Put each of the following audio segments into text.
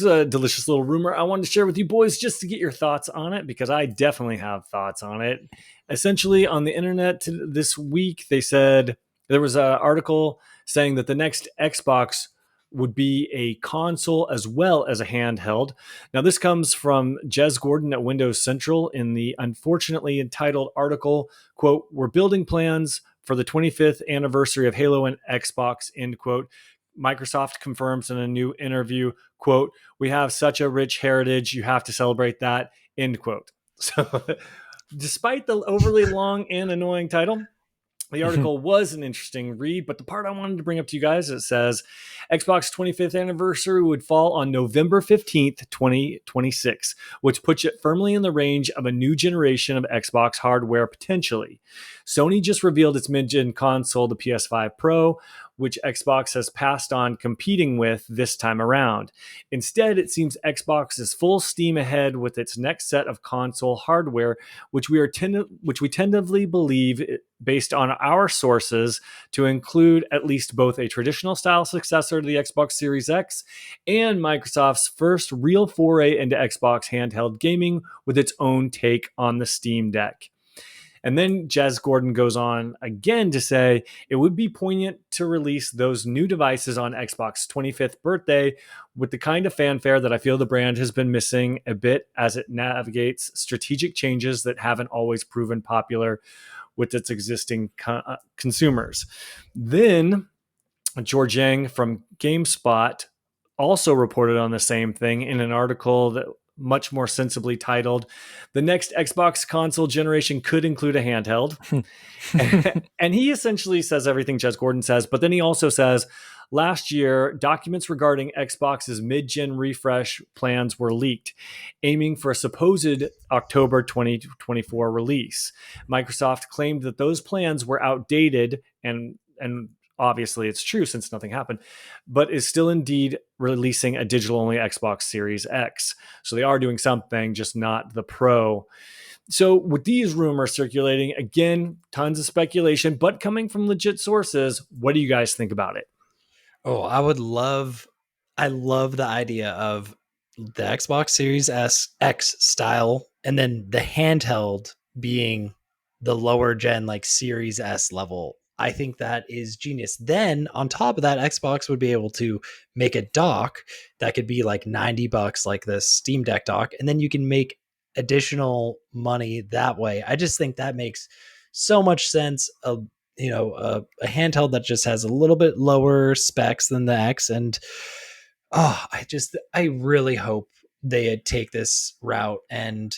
A delicious little rumor I wanted to share with you boys just to get your thoughts on it, because I definitely have thoughts on it. Essentially, on the internet this week, they said there was an article saying that the next Xbox would be a console as well as a handheld. Now, this comes from Jez Gordon at Windows Central in the unfortunately entitled article, quote, "We're building plans for the 25th anniversary of Halo and Xbox," end quote. Microsoft confirms in a new interview, quote, "We have such a rich heritage, you have to celebrate that," end quote. So despite the overly long and annoying title, the article was an interesting read, but the part I wanted to bring up to you guys, it says Xbox 25th anniversary would fall on November 15th, 2026, which puts it firmly in the range of a new generation of Xbox hardware potentially. Sony just revealed its mid-gen console, the PS5 Pro, which Xbox has passed on competing with this time around. Instead, it seems Xbox is full steam ahead with its next set of console hardware, which we tentatively believe, based on our sources, to include at least both a traditional style successor to the Xbox Series X and Microsoft's first real foray into Xbox handheld gaming with its own take on the Steam Deck. And then Jez Gordon goes on again to say it would be poignant to release those new devices on Xbox 25th birthday with the kind of fanfare that I feel the brand has been missing a bit as it navigates strategic changes that haven't always proven popular with its existing consumers. Then George Yang from GameSpot also reported on the same thing in an article that much more sensibly titled, "The next Xbox console generation could include a handheld." And he essentially says everything Jez Gordon says, but then he also says, last year, documents regarding Xbox's mid-gen refresh plans were leaked, aiming for a supposed October 2024 release. Microsoft claimed that those plans were outdated, and obviously it's true since nothing happened, but is still indeed releasing a digital-only Xbox Series X. So they are doing something, just not the Pro. So with these rumors circulating, again, tons of speculation, but coming from legit sources, what do you guys think about it? Oh, I love the idea of the Xbox Series X style, and then the handheld being the lower gen, like Series S level. I think that is genius. Then on top of that, Xbox would be able to make a dock that could be like $90, like the Steam Deck dock, and then you can make additional money that way. I just think that makes so much sense. A handheld that just has a little bit lower specs than the X, and I really hope they take this route, and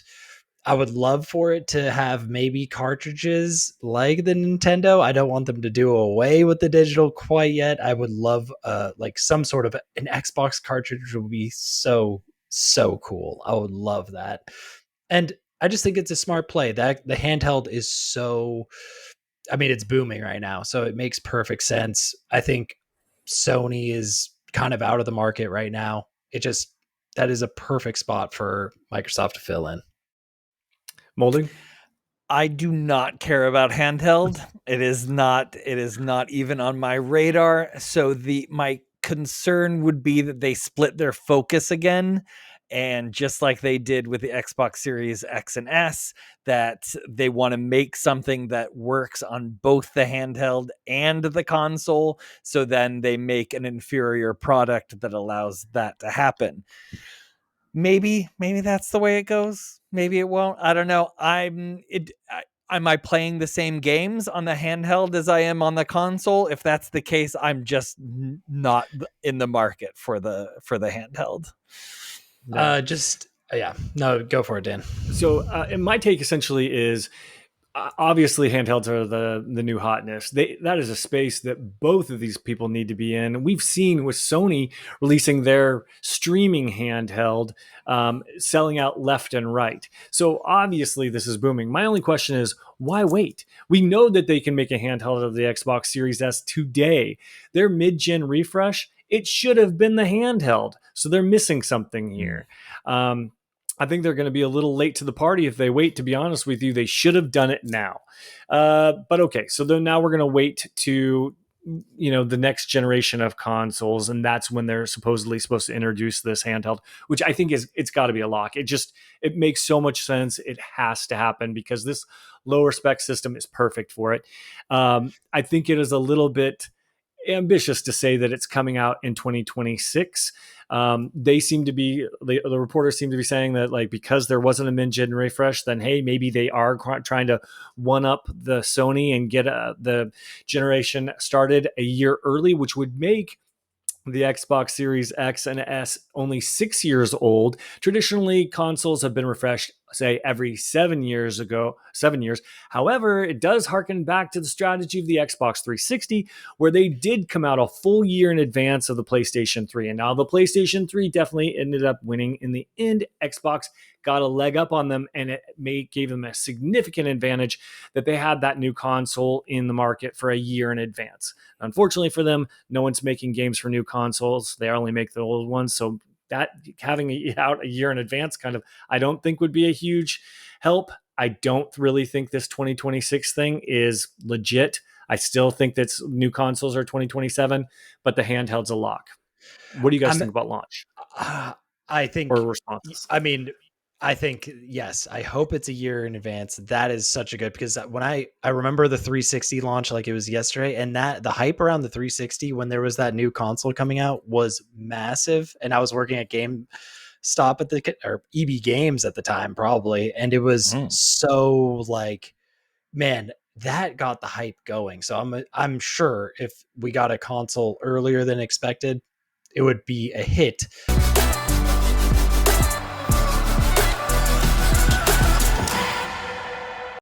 I would love for it to have maybe cartridges like the Nintendo. I don't want them to do away with the digital quite yet. I would love like some sort of an Xbox cartridge would be so cool. I would love that. And I just think it's a smart play. That the handheld is so, I mean, it's booming right now, so it makes perfect sense. I think Sony is kind of out of the market right now. That is a perfect spot for Microsoft to fill in. Maulding? I do not care about handheld. It is not even on my radar. So my concern would be that they split their focus again. And just like they did with the Xbox Series X and S, that they want to make something that works on both the handheld and the console. So then they make an inferior product that allows that to happen. Maybe that's the way it goes. Maybe it won't. I don't know. Am I playing the same games on the handheld as I am on the console? If that's the case, I'm just not in the market for the handheld. No, go for it, Dan. So and my take essentially is, obviously handhelds are the new hotness. That is a space that both of these people need to be in. We've seen with Sony releasing their streaming handheld, selling out left and right. So obviously this is booming. My only question is, why wait? We know that they can make a handheld of the Xbox Series S today. Their mid-gen refresh, it should have been the handheld. So they're missing something here. I think they're going to be a little late to the party if they wait. To be honest with you, they should have done it now. But okay, so then now we're going to wait to the next generation of consoles, and that's when they're supposedly supposed to introduce this handheld, which I think it's got to be a lock. It makes so much sense. It has to happen because this lower spec system is perfect for it. I think it is a little bit ambitious to say that it's coming out in 2026. They seem to be the reporters seem to be saying that, like, because there wasn't a mid-gen refresh, then hey, maybe they are trying to one up the Sony and get the generation started a year early, which would make the Xbox Series X and S only 6 years old. Traditionally, consoles have been refreshed, say, every 7 years. However, it does harken back to the strategy of the Xbox 360, where they did come out a full year in advance of the PlayStation 3. And now the PlayStation 3 definitely ended up winning in the end. Xbox got a leg up on them, and it gave them a significant advantage that they had that new console in the market for a year in advance. Unfortunately for them, no one's making games for new consoles. They only make the old ones. So that having it out a year in advance I don't think would be a huge help. I don't really think this 2026 thing is legit. I still think that new consoles are 2027, but the handheld's a lock. What do you guys I'm think about launch I or think, responses? I mean, I think, yes, I hope it's a year in advance. That is such a good, because when I remember the 360 launch like it was yesterday, and that the hype around the 360 when there was that new console coming out was massive. And I was working at GameStop or EB Games at the time, probably, and it was so like, man, that got the hype going. So I'm sure if we got a console earlier than expected, it would be a hit.